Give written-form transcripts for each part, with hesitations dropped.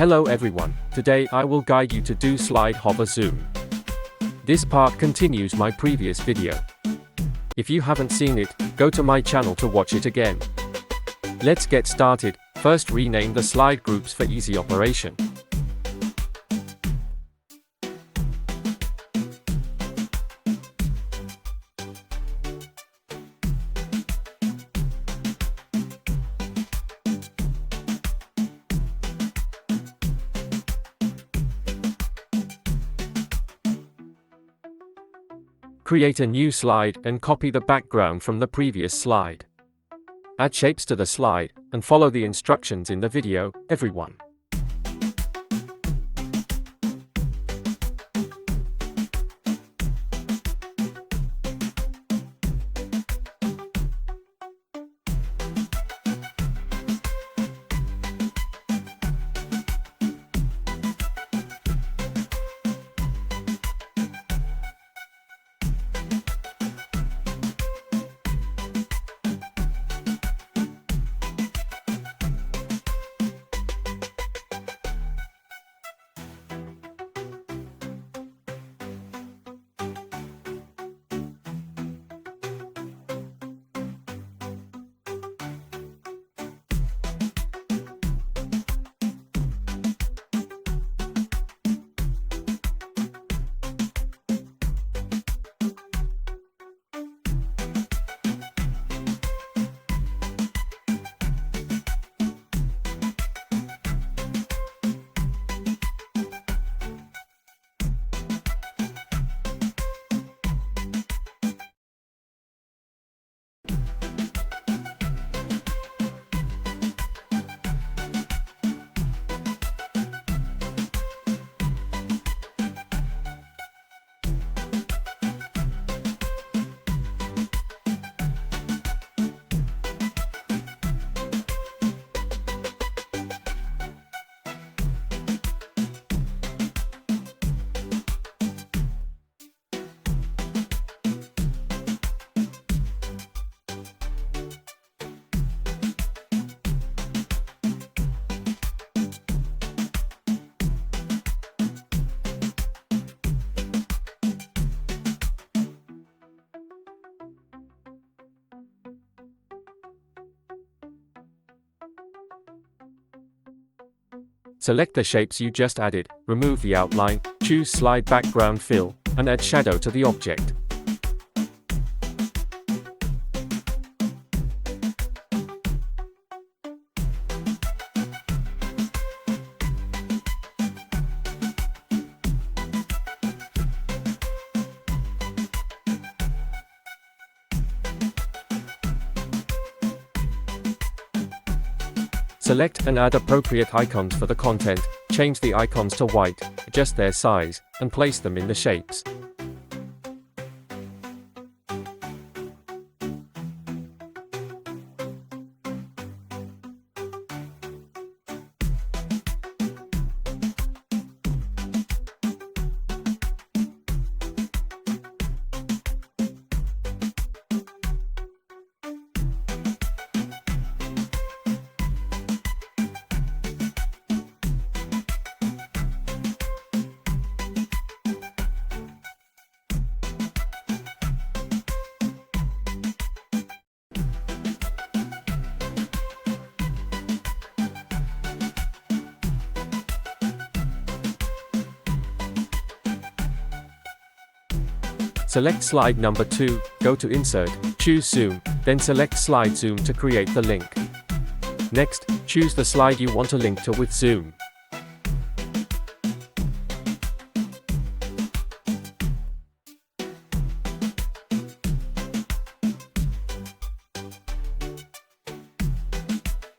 Hello everyone, today I will guide you to do slide hover zoom. This part continues my previous video. If you haven't seen it, go to my channel to watch it again. Let's get started. First, rename the slide groups for easy operation. Create a new slide and copy the background from the previous slide. Add shapes to the slide, and follow the instructions in the video, everyone. Select the shapes you just added, remove the outline, choose Slide Background Fill, and add shadow to the object. Select and add appropriate icons for the content, change the icons to white, adjust their size, and place them in the shapes. Select slide number 2, go to Insert, choose Zoom, then select Slide Zoom to create the link. Next, choose the slide you want to link to with Zoom.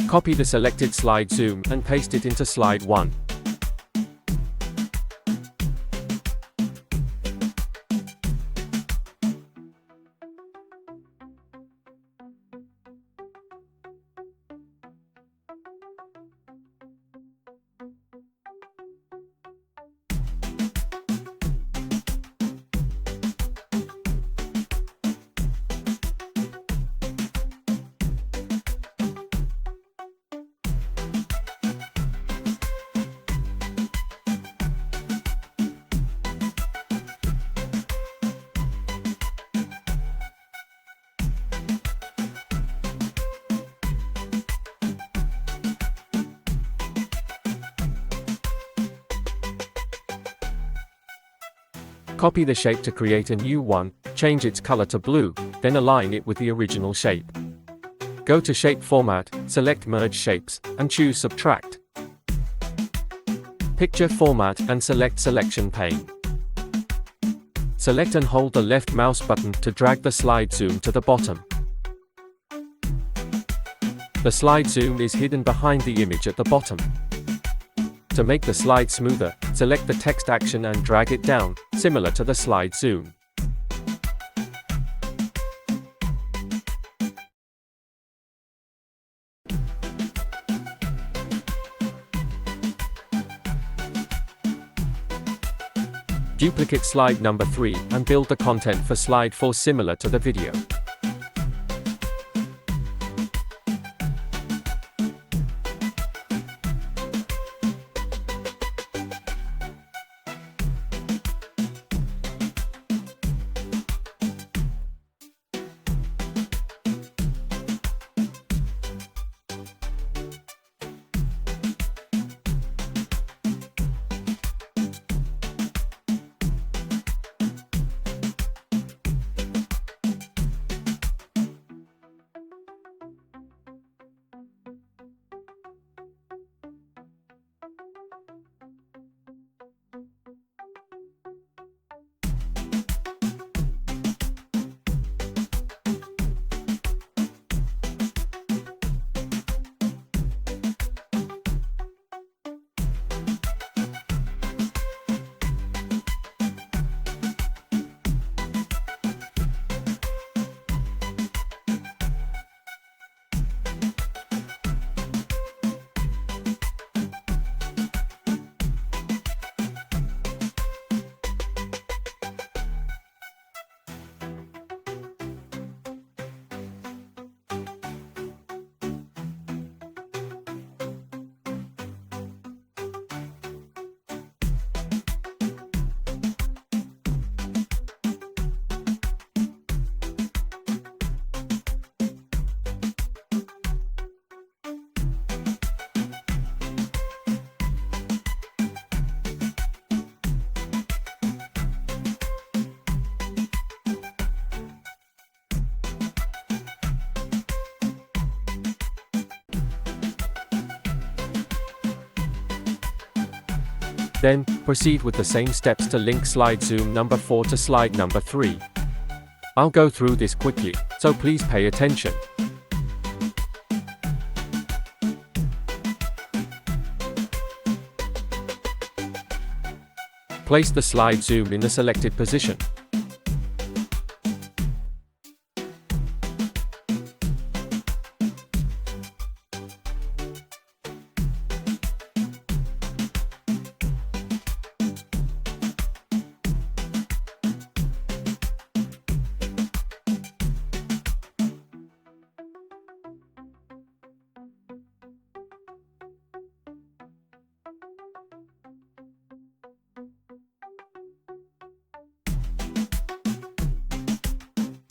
Copy the selected slide zoom and paste it into slide 1. Copy the shape to create a new one, change its color to blue, then align it with the original shape. Go to Shape Format, select Merge Shapes, and choose Subtract. Picture Format and select Selection pane. Select and hold the left mouse button to drag the slide zoom to the bottom. The slide zoom is hidden behind the image at the bottom. To make the slide smoother, select the text action and drag it down, similar to the slide zoom. Duplicate slide number 3 and build the content for slide 4 similar to the video. Then, proceed with the same steps to link slide zoom number 4 to slide number 3. I'll go through this quickly, so please pay attention. Place the slide zoom in the selected position.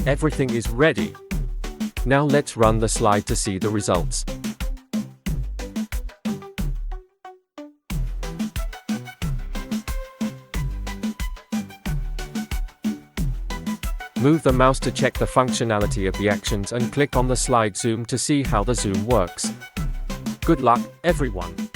Everything is ready. Now let's run the slide to see the results. Move the mouse to check the functionality of the actions and click on the slide zoom to see how the zoom works. Good luck, everyone!